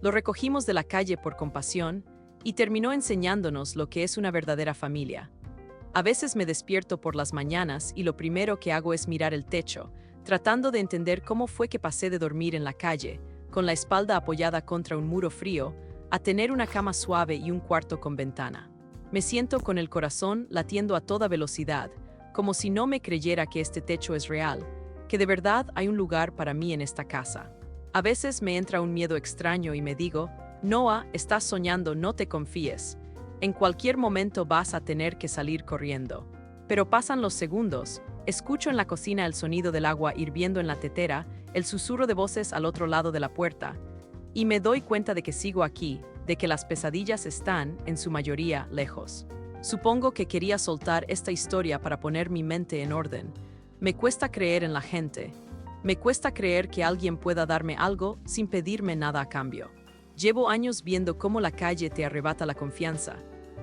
Lo recogimos de la calle por compasión y terminó enseñándonos lo que es una verdadera familia. A veces me despierto por las mañanas y lo primero que hago es mirar el techo, tratando de entender cómo fue que pasé de dormir en la calle, con la espalda apoyada contra un muro frío, a tener una cama suave y un cuarto con ventana. Me siento con el corazón latiendo a toda velocidad, como si no me creyera que este techo es real, que de verdad hay un lugar para mí en esta casa. A veces me entra un miedo extraño y me digo, Noah, estás soñando, no te confíes. En cualquier momento vas a tener que salir corriendo. Pero pasan los segundos, escucho en la cocina el sonido del agua hirviendo en la tetera, el susurro de voces al otro lado de la puerta, y me doy cuenta de que sigo aquí, de que las pesadillas están, en su mayoría, lejos. Supongo que quería soltar esta historia para poner mi mente en orden. Me cuesta creer en la gente. Me cuesta creer que alguien pueda darme algo sin pedirme nada a cambio. Llevo años viendo cómo la calle te arrebata la confianza,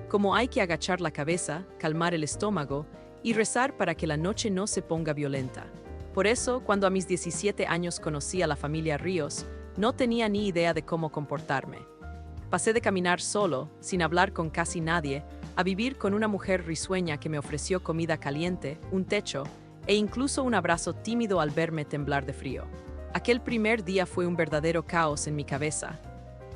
cómo hay que agachar la cabeza, calmar el estómago y rezar para que la noche no se ponga violenta. Por eso, cuando a mis 17 años conocí a la familia Ríos, no tenía ni idea de cómo comportarme. Pasé de caminar solo, sin hablar con casi nadie, a vivir con una mujer risueña que me ofreció comida caliente, un techo e incluso un abrazo tímido al verme temblar de frío. Aquel primer día fue un verdadero caos en mi cabeza.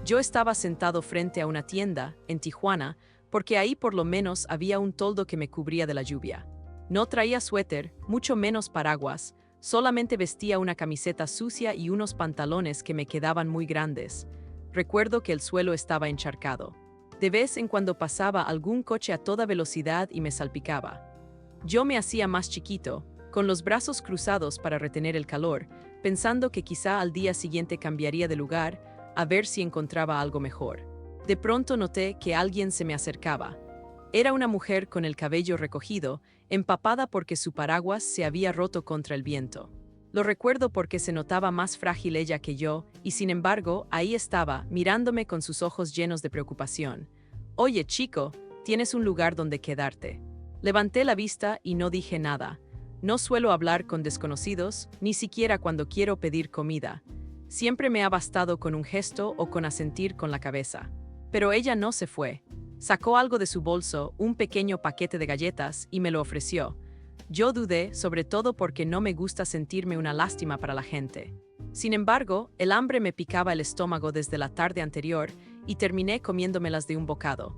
Yo estaba sentado frente a una tienda, en Tijuana, porque ahí por lo menos había un toldo que me cubría de la lluvia. No traía suéter, mucho menos paraguas, solamente vestía una camiseta sucia y unos pantalones que me quedaban muy grandes. Recuerdo que el suelo estaba encharcado. De vez en cuando pasaba algún coche a toda velocidad y me salpicaba. Yo me hacía más chiquito, con los brazos cruzados para retener el calor, pensando que quizá al día siguiente cambiaría de lugar, a ver si encontraba algo mejor. De pronto noté que alguien se me acercaba. Era una mujer con el cabello recogido, empapada porque su paraguas se había roto contra el viento. Lo recuerdo porque se notaba más frágil ella que yo, y sin embargo, ahí estaba, mirándome con sus ojos llenos de preocupación. «Oye, chico, tienes un lugar donde quedarte». Levanté la vista y no dije nada. No suelo hablar con desconocidos, ni siquiera cuando quiero pedir comida. Siempre me ha bastado con un gesto o con asentir con la cabeza. Pero ella no se fue. Sacó algo de su bolso, un pequeño paquete de galletas, y me lo ofreció. Yo dudé, sobre todo porque no me gusta sentirme una lástima para la gente. Sin embargo, el hambre me picaba el estómago desde la tarde anterior y terminé comiéndomelas de un bocado.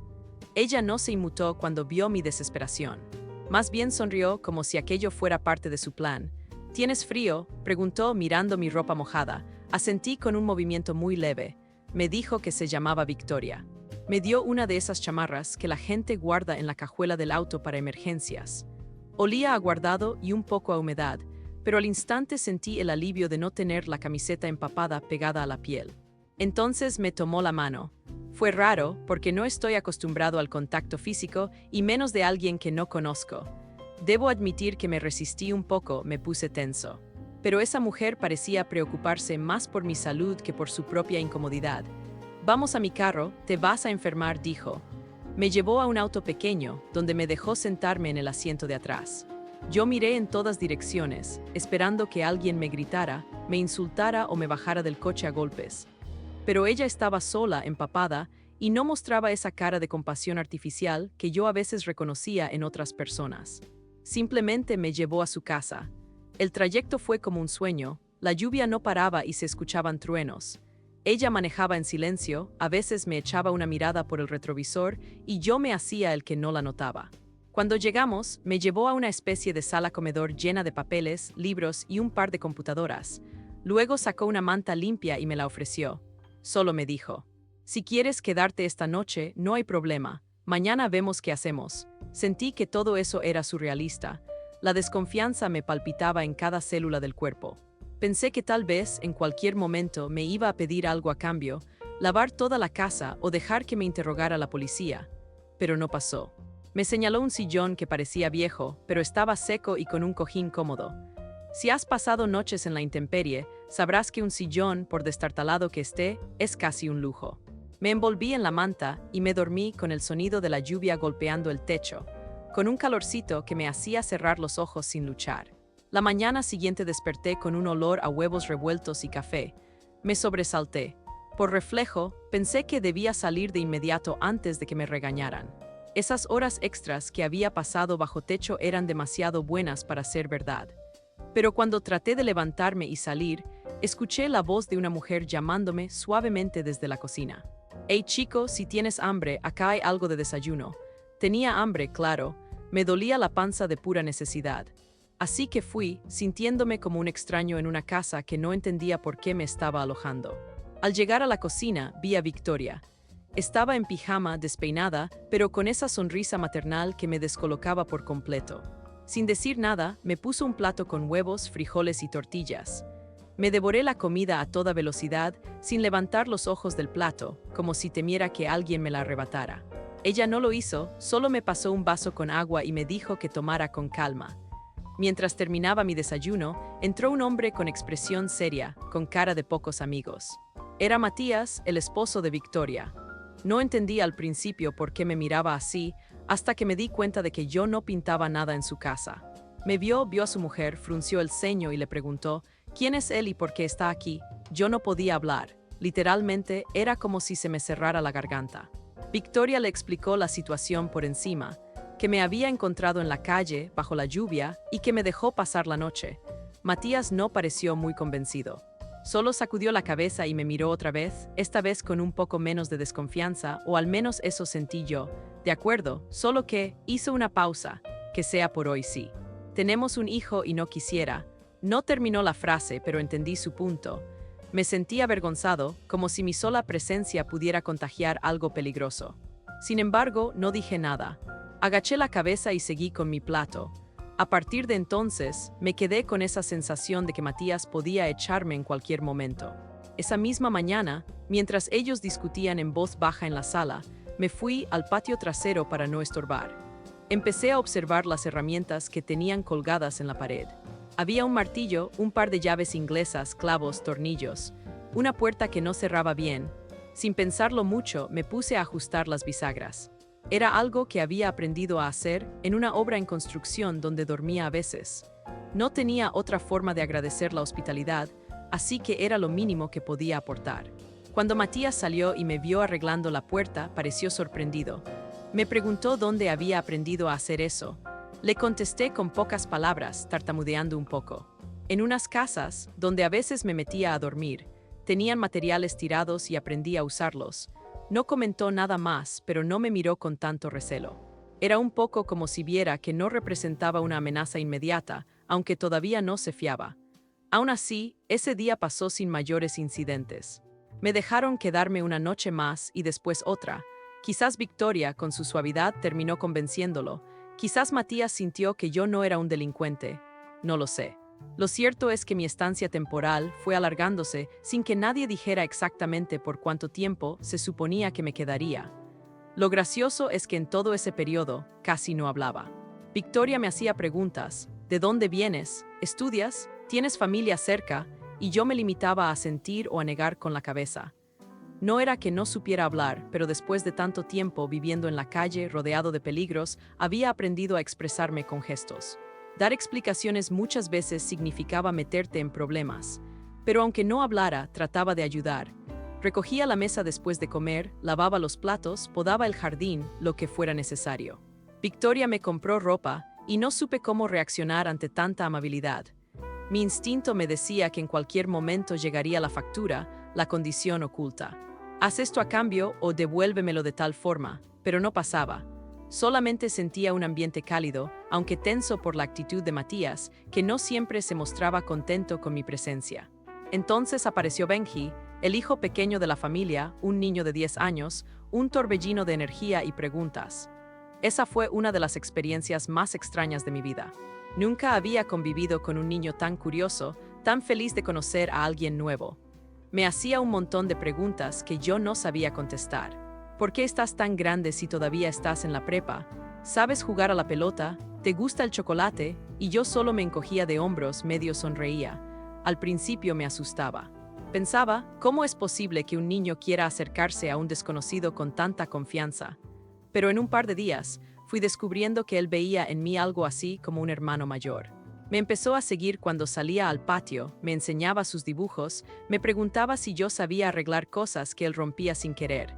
Ella no se inmutó cuando vio mi desesperación. Más bien sonrió como si aquello fuera parte de su plan. ¿Tienes frío?, preguntó mirando mi ropa mojada. Asentí con un movimiento muy leve. Me dijo que se llamaba Victoria. Me dio una de esas chamarras que la gente guarda en la cajuela del auto para emergencias. Olía a guardado y un poco a humedad, pero al instante sentí el alivio de no tener la camiseta empapada pegada a la piel. Entonces me tomó la mano. Fue raro, porque no estoy acostumbrado al contacto físico y menos de alguien que no conozco. Debo admitir que me resistí un poco, me puse tenso. Pero esa mujer parecía preocuparse más por mi salud que por su propia incomodidad. «Vamos a mi carro, te vas a enfermar», dijo. Me llevó a un auto pequeño, donde me dejó sentarme en el asiento de atrás. Yo miré en todas direcciones, esperando que alguien me gritara, me insultara o me bajara del coche a golpes. Pero ella estaba sola, empapada, y no mostraba esa cara de compasión artificial que yo a veces reconocía en otras personas. Simplemente me llevó a su casa. El trayecto fue como un sueño, la lluvia no paraba y se escuchaban truenos. Ella manejaba en silencio, a veces me echaba una mirada por el retrovisor y yo me hacía el que no la notaba. Cuando llegamos, me llevó a una especie de sala comedor llena de papeles, libros y un par de computadoras. Luego sacó una manta limpia y me la ofreció. Solo me dijo: «Si quieres quedarte esta noche, no hay problema. Mañana vemos qué hacemos». Sentí que todo eso era surrealista. La desconfianza me palpitaba en cada célula del cuerpo. Pensé que tal vez, en cualquier momento, me iba a pedir algo a cambio, lavar toda la casa o dejar que me interrogara la policía. Pero no pasó. Me señaló un sillón que parecía viejo, pero estaba seco y con un cojín cómodo. Si has pasado noches en la intemperie, sabrás que un sillón, por destartalado que esté, es casi un lujo. Me envolví en la manta y me dormí con el sonido de la lluvia golpeando el techo, con un calorcito que me hacía cerrar los ojos sin luchar. La mañana siguiente desperté con un olor a huevos revueltos y café. Me sobresalté. Por reflejo, pensé que debía salir de inmediato antes de que me regañaran. Esas horas extras que había pasado bajo techo eran demasiado buenas para ser verdad. Pero cuando traté de levantarme y salir, escuché la voz de una mujer llamándome suavemente desde la cocina. «Hey chico, si tienes hambre, acá hay algo de desayuno». Tenía hambre, claro. Me dolía la panza de pura necesidad. Así que fui, sintiéndome como un extraño en una casa que no entendía por qué me estaba alojando. Al llegar a la cocina, vi a Victoria. Estaba en pijama, despeinada, pero con esa sonrisa maternal que me descolocaba por completo. Sin decir nada, me puso un plato con huevos, frijoles y tortillas. Me devoré la comida a toda velocidad, sin levantar los ojos del plato, como si temiera que alguien me la arrebatara. Ella no lo hizo, solo me pasó un vaso con agua y me dijo que tomara con calma. Mientras terminaba mi desayuno, entró un hombre con expresión seria, con cara de pocos amigos. Era Matías, el esposo de Victoria. No entendí al principio por qué me miraba así, hasta que me di cuenta de que yo no pintaba nada en su casa. Me vio a su mujer, frunció el ceño y le preguntó, ¿quién es él y por qué está aquí? Yo no podía hablar. Literalmente, era como si se me cerrara la garganta. Victoria le explicó la situación por encima, que me había encontrado en la calle, bajo la lluvia, y que me dejó pasar la noche. Matías no pareció muy convencido. Solo sacudió la cabeza y me miró otra vez, esta vez con un poco menos de desconfianza, o al menos eso sentí yo. De acuerdo, solo que hizo una pausa, que sea por hoy sí. Tenemos un hijo y no quisiera. No terminó la frase, pero entendí su punto. Me sentí avergonzado, como si mi sola presencia pudiera contagiar algo peligroso. Sin embargo, no dije nada. Agaché la cabeza y seguí con mi plato. A partir de entonces, me quedé con esa sensación de que Matías podía echarme en cualquier momento. Esa misma mañana, mientras ellos discutían en voz baja en la sala, me fui al patio trasero para no estorbar. Empecé a observar las herramientas que tenían colgadas en la pared. Había un martillo, un par de llaves inglesas, clavos, tornillos, una puerta que no cerraba bien. Sin pensarlo mucho, me puse a ajustar las bisagras. Era algo que había aprendido a hacer en una obra en construcción donde dormía a veces. No tenía otra forma de agradecer la hospitalidad, así que era lo mínimo que podía aportar. Cuando Matías salió y me vio arreglando la puerta, pareció sorprendido. Me preguntó dónde había aprendido a hacer eso. Le contesté con pocas palabras, tartamudeando un poco. En unas casas, donde a veces me metía a dormir, tenían materiales tirados y aprendí a usarlos. No comentó nada más, pero no me miró con tanto recelo. Era un poco como si viera que no representaba una amenaza inmediata, aunque todavía no se fiaba. Aún así, ese día pasó sin mayores incidentes. Me dejaron quedarme una noche más y después otra. Quizás Victoria, con su suavidad, terminó convenciéndolo. Quizás Matías sintió que yo no era un delincuente. No lo sé. Lo cierto es que mi estancia temporal fue alargándose sin que nadie dijera exactamente por cuánto tiempo se suponía que me quedaría. Lo gracioso es que en todo ese periodo casi no hablaba. Victoria me hacía preguntas: ¿de dónde vienes? ¿Estudias? ¿Tienes familia cerca? Y yo me limitaba a sentir o a negar con la cabeza. No era que no supiera hablar, pero después de tanto tiempo viviendo en la calle, rodeado de peligros, había aprendido a expresarme con gestos. Dar explicaciones muchas veces significaba meterte en problemas, pero aunque no hablara, trataba de ayudar. Recogía la mesa después de comer, lavaba los platos, podaba el jardín, lo que fuera necesario. Victoria me compró ropa y no supe cómo reaccionar ante tanta amabilidad. Mi instinto me decía que en cualquier momento llegaría la factura, la condición oculta. Haz esto a cambio o devuélvemelo de tal forma, pero no pasaba. Solamente sentía un ambiente cálido, aunque tenso por la actitud de Matías, que no siempre se mostraba contento con mi presencia. Entonces apareció Benji, el hijo pequeño de la familia, un niño de 10 años, un torbellino de energía y preguntas. Esa fue una de las experiencias más extrañas de mi vida. Nunca había convivido con un niño tan curioso, tan feliz de conocer a alguien nuevo. Me hacía un montón de preguntas que yo no sabía contestar. ¿Por qué estás tan grande si todavía estás en la prepa? ¿Sabes jugar a la pelota? ¿Te gusta el chocolate? Y yo solo me encogía de hombros, medio sonreía. Al principio me asustaba. Pensaba, ¿cómo es posible que un niño quiera acercarse a un desconocido con tanta confianza? Pero en un par de días, fui descubriendo que él veía en mí algo así como un hermano mayor. Me empezó a seguir cuando salía al patio, me enseñaba sus dibujos, me preguntaba si yo sabía arreglar cosas que él rompía sin querer.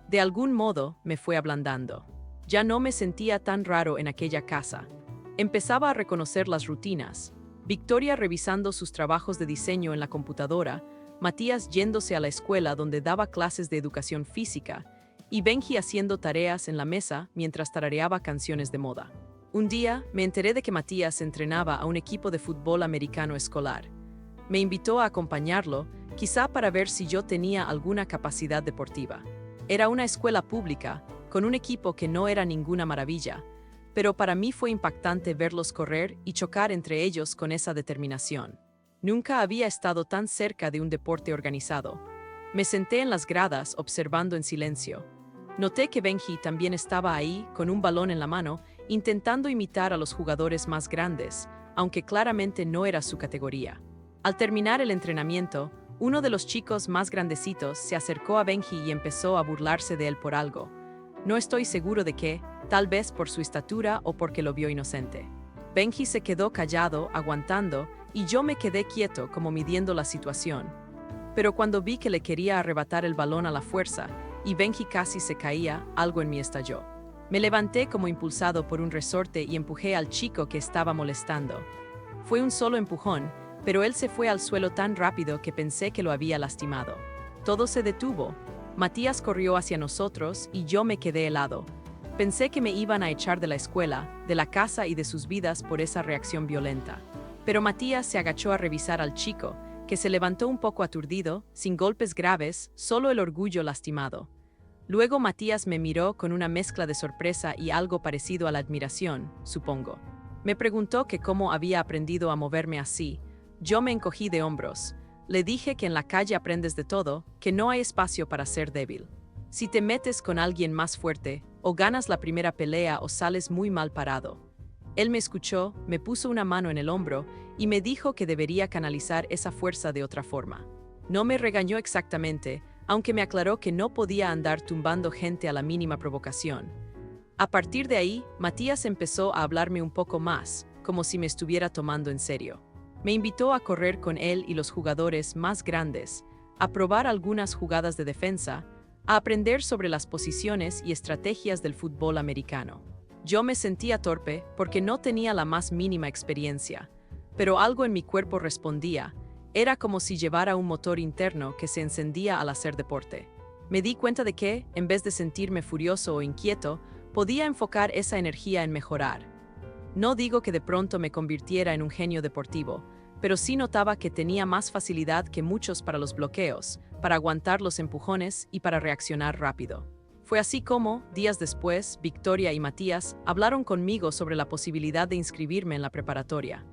De algún modo, me fue ablandando. Ya no me sentía tan raro en aquella casa. Empezaba a reconocer las rutinas. Victoria revisando sus trabajos de diseño en la computadora, Matías yéndose a la escuela donde daba clases de educación física, y Benji haciendo tareas en la mesa mientras tarareaba canciones de moda. Un día, me enteré de que Matías entrenaba a un equipo de fútbol americano escolar. Me invitó a acompañarlo, quizá para ver si yo tenía alguna capacidad deportiva. Era una escuela pública, con un equipo que no era ninguna maravilla, pero para mí fue impactante verlos correr y chocar entre ellos con esa determinación. Nunca había estado tan cerca de un deporte organizado. Me senté en las gradas observando en silencio. Noté que Benji también estaba ahí, con un balón en la mano, intentando imitar a los jugadores más grandes, aunque claramente no era su categoría. Al terminar el entrenamiento, uno de los chicos más grandecitos se acercó a Benji y empezó a burlarse de él por algo. No estoy seguro de qué, tal vez por su estatura o porque lo vio inocente. Benji se quedó callado, aguantando, y yo me quedé quieto como midiendo la situación. Pero cuando vi que le quería arrebatar el balón a la fuerza, y Benji casi se caía, algo en mí estalló. Me levanté como impulsado por un resorte y empujé al chico que estaba molestando. Fue un solo empujón, pero él se fue al suelo tan rápido que pensé que lo había lastimado. Todo se detuvo. Matías corrió hacia nosotros y yo me quedé helado. Pensé que me iban a echar de la escuela, de la casa y de sus vidas por esa reacción violenta. Pero Matías se agachó a revisar al chico, que se levantó un poco aturdido, sin golpes graves, solo el orgullo lastimado. Luego Matías me miró con una mezcla de sorpresa y algo parecido a la admiración, supongo. Me preguntó que cómo había aprendido a moverme así. Yo me encogí de hombros. Le dije que en la calle aprendes de todo, que no hay espacio para ser débil. Si te metes con alguien más fuerte, o ganas la primera pelea o sales muy mal parado. Él me escuchó, me puso una mano en el hombro y me dijo que debería canalizar esa fuerza de otra forma. No me regañó exactamente, aunque me aclaró que no podía andar tumbando gente a la mínima provocación. A partir de ahí, Matías empezó a hablarme un poco más, como si me estuviera tomando en serio. Me invitó a correr con él y los jugadores más grandes, a probar algunas jugadas de defensa, a aprender sobre las posiciones y estrategias del fútbol americano. Yo me sentía torpe porque no tenía la más mínima experiencia, pero algo en mi cuerpo respondía. Era como si llevara un motor interno que se encendía al hacer deporte. Me di cuenta de que, en vez de sentirme furioso o inquieto, podía enfocar esa energía en mejorar. No digo que de pronto me convirtiera en un genio deportivo, pero sí notaba que tenía más facilidad que muchos para los bloqueos, para aguantar los empujones y para reaccionar rápido. Fue así como, días después, Victoria y Matías hablaron conmigo sobre la posibilidad de inscribirme en la preparatoria.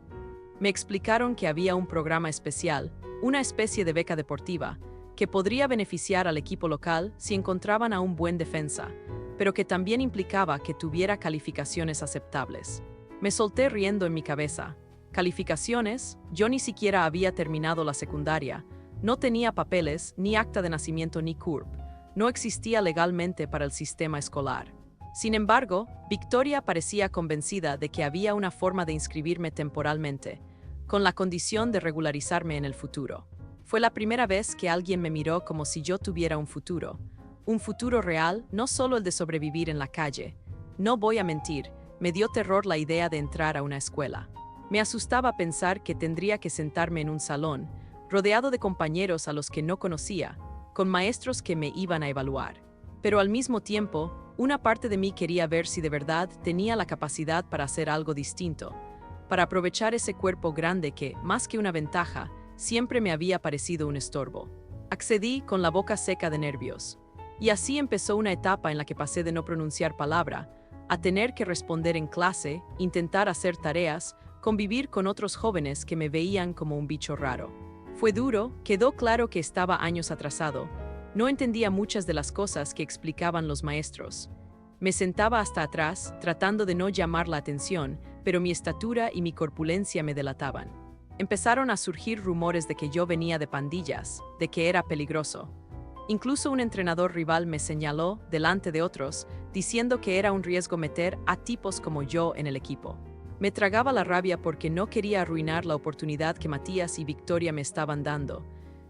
Me explicaron que había un programa especial, una especie de beca deportiva, que podría beneficiar al equipo local si encontraban a un buen defensa, pero que también implicaba que tuviera calificaciones aceptables. Me solté riendo en mi cabeza. ¿Calificaciones? Yo ni siquiera había terminado la secundaria. No tenía papeles, ni acta de nacimiento ni CURP. No existía legalmente para el sistema escolar. Sin embargo, Victoria parecía convencida de que había una forma de inscribirme temporalmente, con la condición de regularizarme en el futuro. Fue la primera vez que alguien me miró como si yo tuviera un futuro real, no solo el de sobrevivir en la calle. No voy a mentir, me dio terror la idea de entrar a una escuela. Me asustaba pensar que tendría que sentarme en un salón, rodeado de compañeros a los que no conocía, con maestros que me iban a evaluar. Pero al mismo tiempo, una parte de mí quería ver si de verdad tenía la capacidad para hacer algo distinto, para aprovechar ese cuerpo grande que, más que una ventaja, siempre me había parecido un estorbo. Accedí con la boca seca de nervios. Y así empezó una etapa en la que pasé de no pronunciar palabra, a tener que responder en clase, intentar hacer tareas, convivir con otros jóvenes que me veían como un bicho raro. Fue duro, quedó claro que estaba años atrasado. No entendía muchas de las cosas que explicaban los maestros. Me sentaba hasta atrás, tratando de no llamar la atención, pero mi estatura y mi corpulencia me delataban. Empezaron a surgir rumores de que yo venía de pandillas, de que era peligroso. Incluso un entrenador rival me señaló, delante de otros, diciendo que era un riesgo meter a tipos como yo en el equipo. Me tragaba la rabia porque no quería arruinar la oportunidad que Matías y Victoria me estaban dando.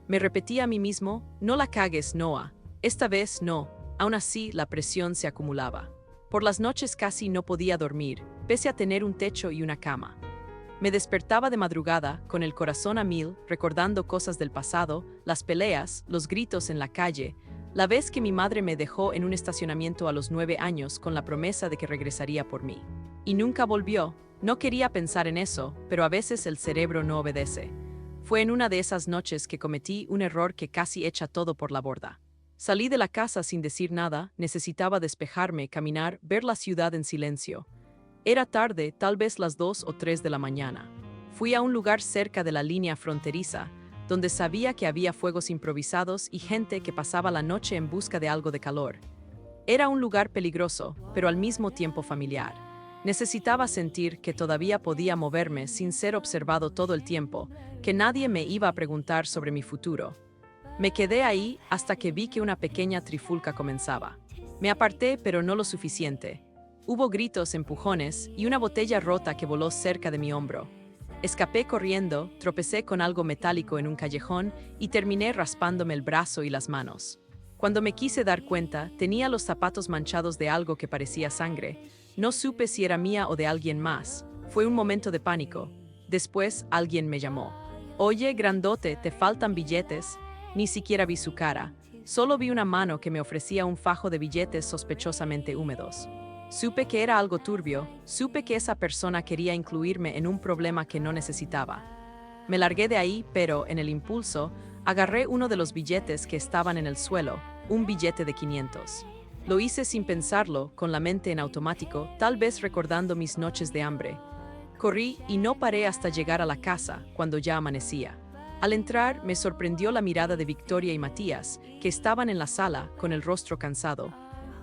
Me repetía a mí mismo, no la cagues, Noah. Esta vez no. Aún así, la presión se acumulaba. Por las noches casi no podía dormir, pese a tener un techo y una cama. Me despertaba de madrugada, con el corazón a mil, recordando cosas del pasado, las peleas, los gritos en la calle, la vez que mi madre me dejó en un estacionamiento a los 9 años con la promesa de que regresaría por mí. Y nunca volvió. No quería pensar en eso, pero a veces el cerebro no obedece. Fue en una de esas noches que cometí un error que casi echa todo por la borda. Salí de la casa sin decir nada, necesitaba despejarme, caminar, ver la ciudad en silencio. Era tarde, tal vez las 2 o 3 de la mañana. Fui a un lugar cerca de la línea fronteriza, donde sabía que había fuegos improvisados y gente que pasaba la noche en busca de algo de calor. Era un lugar peligroso, pero al mismo tiempo familiar. Necesitaba sentir que todavía podía moverme sin ser observado todo el tiempo, que nadie me iba a preguntar sobre mi futuro. Me quedé ahí hasta que vi que una pequeña trifulca comenzaba. Me aparté, pero no lo suficiente. Hubo gritos, empujones y una botella rota que voló cerca de mi hombro. Escapé corriendo, tropecé con algo metálico en un callejón y terminé raspándome el brazo y las manos. Cuando me quise dar cuenta, tenía los zapatos manchados de algo que parecía sangre. No supe si era mía o de alguien más. Fue un momento de pánico. Después, alguien me llamó. Oye, grandote, ¿te faltan billetes? Ni siquiera vi su cara. Solo vi una mano que me ofrecía un fajo de billetes sospechosamente húmedos. Supe que era algo turbio, supe que esa persona quería incluirme en un problema que no necesitaba. Me largué de ahí, pero, en el impulso, agarré uno de los billetes que estaban en el suelo, un billete de 500. Lo hice sin pensarlo, con la mente en automático, tal vez recordando mis noches de hambre. Corrí y no paré hasta llegar a la casa, cuando ya amanecía. Al entrar, me sorprendió la mirada de Victoria y Matías, que estaban en la sala, con el rostro cansado.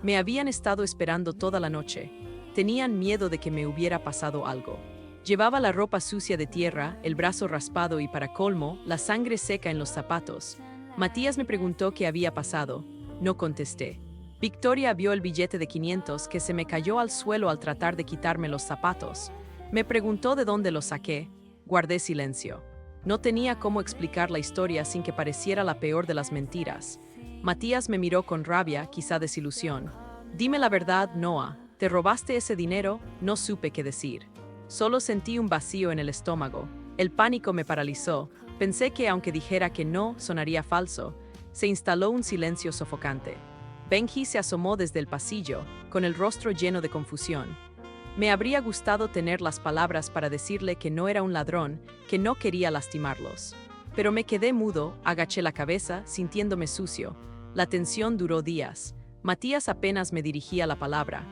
Me habían estado esperando toda la noche. Tenían miedo de que me hubiera pasado algo. Llevaba la ropa sucia de tierra, el brazo raspado y, para colmo, la sangre seca en los zapatos. Matías me preguntó qué había pasado. No contesté. Victoria vio el billete de 500 que se me cayó al suelo al tratar de quitarme los zapatos. Me preguntó de dónde lo saqué. Guardé silencio. No tenía cómo explicar la historia sin que pareciera la peor de las mentiras. Matías me miró con rabia, quizá desilusión. Dime la verdad, Noah. ¿Te robaste ese dinero? No supe qué decir. Solo sentí un vacío en el estómago. El pánico me paralizó. Pensé que aunque dijera que no, sonaría falso. Se instaló un silencio sofocante. Benji se asomó desde el pasillo, con el rostro lleno de confusión. Me habría gustado tener las palabras para decirle que no era un ladrón, que no quería lastimarlos. Pero me quedé mudo, agaché la cabeza, sintiéndome sucio. La tensión duró días. Matías apenas me dirigía la palabra.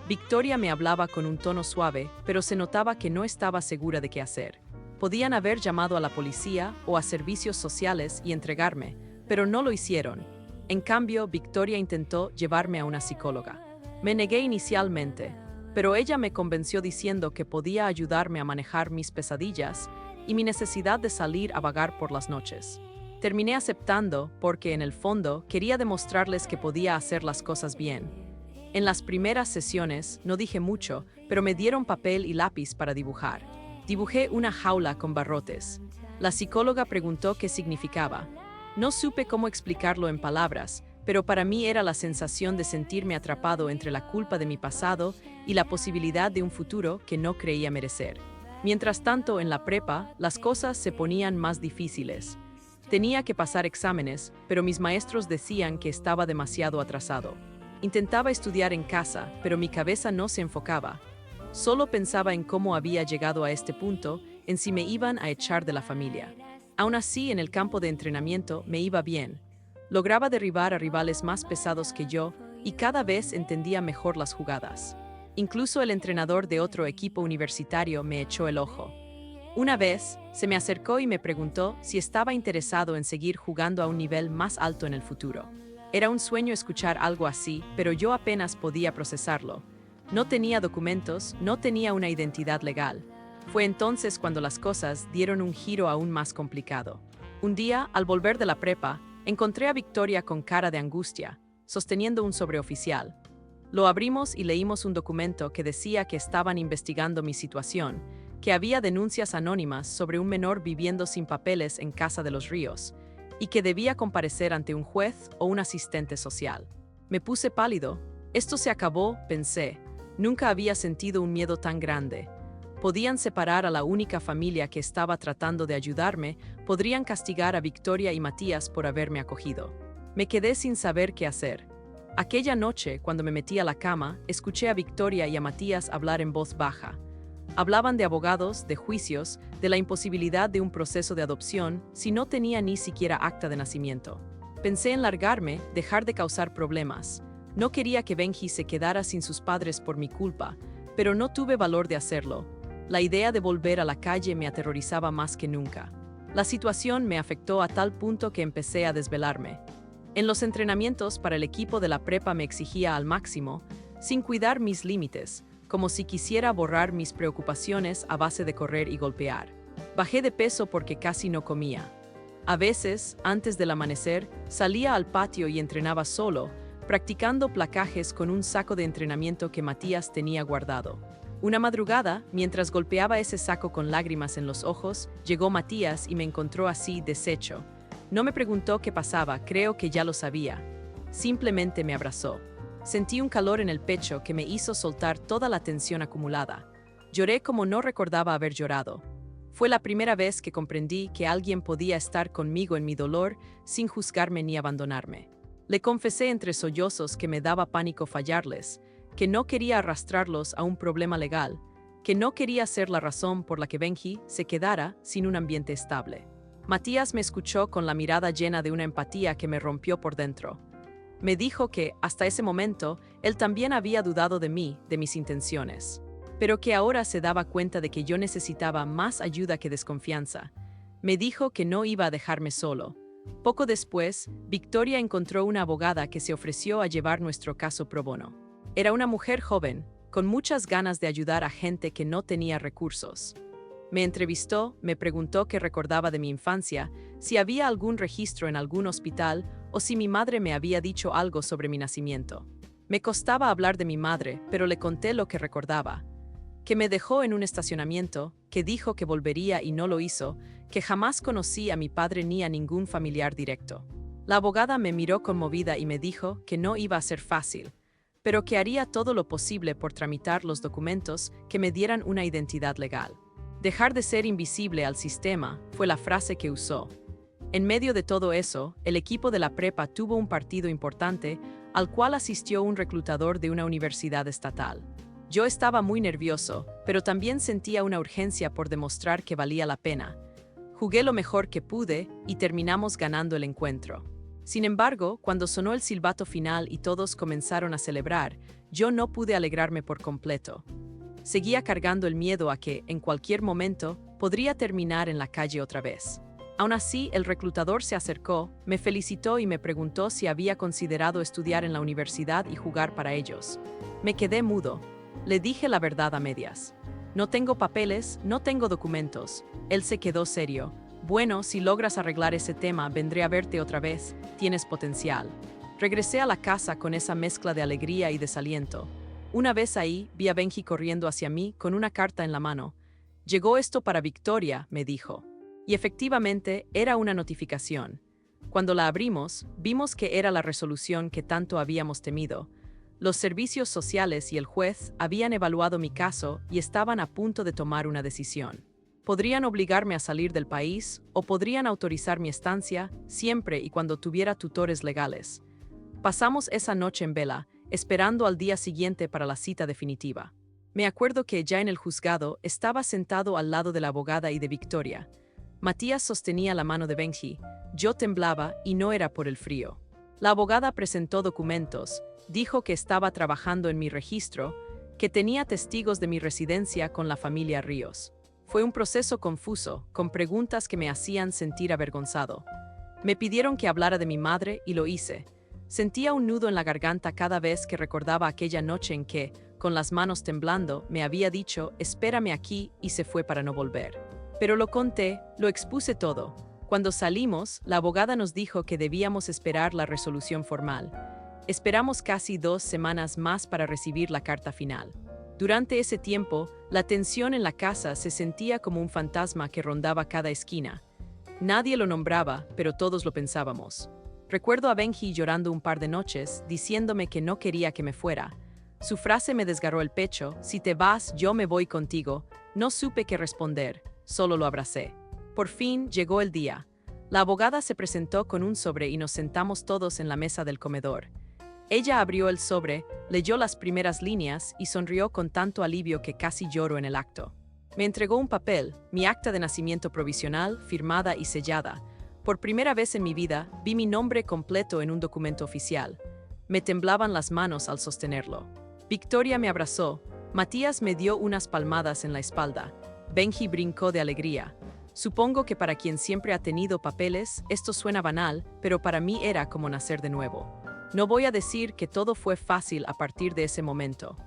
Victoria me hablaba con un tono suave, pero se notaba que no estaba segura de qué hacer. Podían haber llamado a la policía o a servicios sociales y entregarme, pero no lo hicieron. En cambio, Victoria intentó llevarme a una psicóloga. Me negué inicialmente, pero ella me convenció diciendo que podía ayudarme a manejar mis pesadillas y mi necesidad de salir a vagar por las noches. Terminé aceptando porque, en el fondo, quería demostrarles que podía hacer las cosas bien. En las primeras sesiones no dije mucho, pero me dieron papel y lápiz para dibujar. Dibujé una jaula con barrotes. La psicóloga preguntó qué significaba. No supe cómo explicarlo en palabras, pero para mí era la sensación de sentirme atrapado entre la culpa de mi pasado y la posibilidad de un futuro que no creía merecer. Mientras tanto, en la prepa, las cosas se ponían más difíciles. Tenía que pasar exámenes, pero mis maestros decían que estaba demasiado atrasado. Intentaba estudiar en casa, pero mi cabeza no se enfocaba. Solo pensaba en cómo había llegado a este punto, en si me iban a echar de la familia. Aún así, en el campo de entrenamiento me iba bien. Lograba derribar a rivales más pesados que yo y cada vez entendía mejor las jugadas. Incluso el entrenador de otro equipo universitario me echó el ojo. Una vez, se me acercó y me preguntó si estaba interesado en seguir jugando a un nivel más alto en el futuro. Era un sueño escuchar algo así, pero yo apenas podía procesarlo. No tenía documentos, no tenía una identidad legal. Fue entonces cuando las cosas dieron un giro aún más complicado. Un día, al volver de la prepa, encontré a Victoria con cara de angustia, sosteniendo un sobreoficial. Lo abrimos y leímos un documento que decía que estaban investigando mi situación, que había denuncias anónimas sobre un menor viviendo sin papeles en Casa de los Ríos, y que debía comparecer ante un juez o un asistente social. Me puse pálido. Esto se acabó, pensé. Nunca había sentido un miedo tan grande. Podían separar a la única familia que estaba tratando de ayudarme, podrían castigar a Victoria y Matías por haberme acogido. Me quedé sin saber qué hacer. Aquella noche, cuando me metí a la cama, escuché a Victoria y a Matías hablar en voz baja. Hablaban de abogados, de juicios, de la imposibilidad de un proceso de adopción si no tenía ni siquiera acta de nacimiento. Pensé en largarme, dejar de causar problemas. No quería que Benji se quedara sin sus padres por mi culpa, pero no tuve valor de hacerlo. La idea de volver a la calle me aterrorizaba más que nunca. La situación me afectó a tal punto que empecé a desvelarme. En los entrenamientos para el equipo de la prepa me exigía al máximo, sin cuidar mis límites, como si quisiera borrar mis preocupaciones a base de correr y golpear. Bajé de peso porque casi no comía. A veces, antes del amanecer, salía al patio y entrenaba solo, practicando placajes con un saco de entrenamiento que Matías tenía guardado. Una madrugada, mientras golpeaba ese saco con lágrimas en los ojos, llegó Matías y me encontró así, deshecho. No me preguntó qué pasaba, creo que ya lo sabía. Simplemente me abrazó. Sentí un calor en el pecho que me hizo soltar toda la tensión acumulada. Lloré como no recordaba haber llorado. Fue la primera vez que comprendí que alguien podía estar conmigo en mi dolor sin juzgarme ni abandonarme. Le confesé entre sollozos que me daba pánico fallarles, que no quería arrastrarlos a un problema legal, que no quería ser la razón por la que Benji se quedara sin un ambiente estable. Matías me escuchó con la mirada llena de una empatía que me rompió por dentro. Me dijo que, hasta ese momento, él también había dudado de mí, de mis intenciones, pero que ahora se daba cuenta de que yo necesitaba más ayuda que desconfianza. Me dijo que no iba a dejarme solo. Poco después, Victoria encontró una abogada que se ofreció a llevar nuestro caso pro bono. Era una mujer joven, con muchas ganas de ayudar a gente que no tenía recursos. Me entrevistó, me preguntó qué recordaba de mi infancia, si había algún registro en algún hospital o si mi madre me había dicho algo sobre mi nacimiento. Me costaba hablar de mi madre, pero le conté lo que recordaba. Que me dejó en un estacionamiento, que dijo que volvería y no lo hizo, que jamás conocí a mi padre ni a ningún familiar directo. La abogada me miró conmovida y me dijo que no iba a ser fácil, pero que haría todo lo posible por tramitar los documentos que me dieran una identidad legal. Dejar de ser invisible al sistema fue la frase que usó. En medio de todo eso, el equipo de la prepa tuvo un partido importante al cual asistió un reclutador de una universidad estatal. Yo estaba muy nervioso, pero también sentía una urgencia por demostrar que valía la pena. Jugué lo mejor que pude y terminamos ganando el encuentro. Sin embargo, cuando sonó el silbato final y todos comenzaron a celebrar, yo no pude alegrarme por completo. Seguía cargando el miedo a que, en cualquier momento, podría terminar en la calle otra vez. Aún así, el reclutador se acercó, me felicitó y me preguntó si había considerado estudiar en la universidad y jugar para ellos. Me quedé mudo. Le dije la verdad a medias. No tengo papeles, no tengo documentos. Él se quedó serio. Bueno, si logras arreglar ese tema, vendré a verte otra vez. Tienes potencial. Regresé a la casa con esa mezcla de alegría y desaliento. Una vez ahí, vi a Benji corriendo hacia mí con una carta en la mano. Llegó esto para Victoria, me dijo. Y efectivamente, era una notificación. Cuando la abrimos, vimos que era la resolución que tanto habíamos temido. Los servicios sociales y el juez habían evaluado mi caso y estaban a punto de tomar una decisión. Podrían obligarme a salir del país o podrían autorizar mi estancia siempre y cuando tuviera tutores legales. Pasamos esa noche en vela, esperando al día siguiente para la cita definitiva. Me acuerdo que ya en el juzgado estaba sentado al lado de la abogada y de Victoria. Matías sostenía la mano de Benji, yo temblaba y no era por el frío. La abogada presentó documentos, dijo que estaba trabajando en mi registro, que tenía testigos de mi residencia con la familia Ríos. Fue un proceso confuso, con preguntas que me hacían sentir avergonzado. Me pidieron que hablara de mi madre y lo hice. Sentía un nudo en la garganta cada vez que recordaba aquella noche en que, con las manos temblando, me había dicho, espérame aquí, y se fue para no volver. Pero lo conté, lo expuse todo. Cuando salimos, la abogada nos dijo que debíamos esperar la resolución formal. Esperamos casi 2 semanas más para recibir la carta final. Durante ese tiempo, la tensión en la casa se sentía como un fantasma que rondaba cada esquina. Nadie lo nombraba, pero todos lo pensábamos. Recuerdo a Benji llorando un par de noches, diciéndome que no quería que me fuera. Su frase me desgarró el pecho: si te vas, yo me voy contigo. No supe qué responder, solo lo abracé. Por fin llegó el día. La abogada se presentó con un sobre y nos sentamos todos en la mesa del comedor. Ella abrió el sobre, leyó las primeras líneas y sonrió con tanto alivio que casi lloro en el acto. Me entregó un papel, mi acta de nacimiento provisional, firmada y sellada. Por primera vez en mi vida, vi mi nombre completo en un documento oficial. Me temblaban las manos al sostenerlo. Victoria me abrazó, Matías me dio unas palmadas en la espalda. Benji brincó de alegría. Supongo que para quien siempre ha tenido papeles, esto suena banal, pero para mí era como nacer de nuevo. No voy a decir que todo fue fácil a partir de ese momento.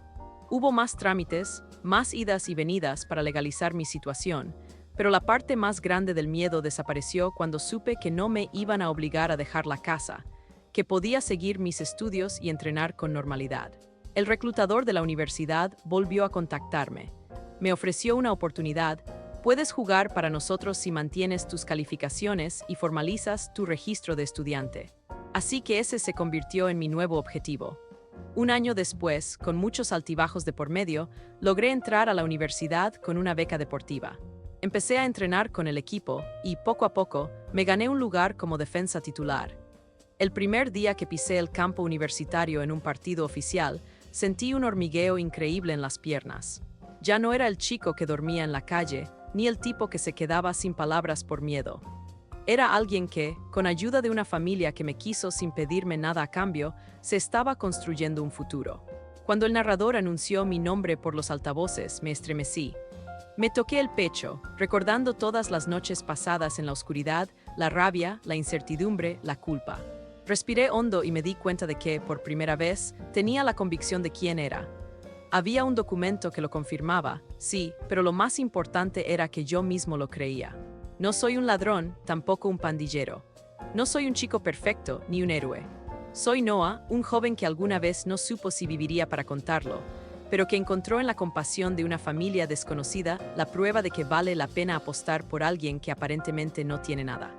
Hubo más trámites, más idas y venidas para legalizar mi situación, pero la parte más grande del miedo desapareció cuando supe que no me iban a obligar a dejar la casa, que podía seguir mis estudios y entrenar con normalidad. El reclutador de la universidad volvió a contactarme. Me ofreció una oportunidad: puedes jugar para nosotros si mantienes tus calificaciones y formalizas tu registro de estudiante. Así que ese se convirtió en mi nuevo objetivo. Un año después, con muchos altibajos de por medio, logré entrar a la universidad con una beca deportiva. Empecé a entrenar con el equipo y, poco a poco, me gané un lugar como defensa titular. El primer día que pisé el campo universitario en un partido oficial, sentí un hormigueo increíble en las piernas. Ya no era el chico que dormía en la calle, ni el tipo que se quedaba sin palabras por miedo. Era alguien que, con ayuda de una familia que me quiso sin pedirme nada a cambio, se estaba construyendo un futuro. Cuando el narrador anunció mi nombre por los altavoces, me estremecí. Me toqué el pecho, recordando todas las noches pasadas en la oscuridad, la rabia, la incertidumbre, la culpa. Respiré hondo y me di cuenta de que, por primera vez, tenía la convicción de quién era. Había un documento que lo confirmaba, sí, pero lo más importante era que yo mismo lo creía. No soy un ladrón, tampoco un pandillero. No soy un chico perfecto, ni un héroe. Soy Noah, un joven que alguna vez no supo si viviría para contarlo, pero que encontró en la compasión de una familia desconocida la prueba de que vale la pena apostar por alguien que aparentemente no tiene nada.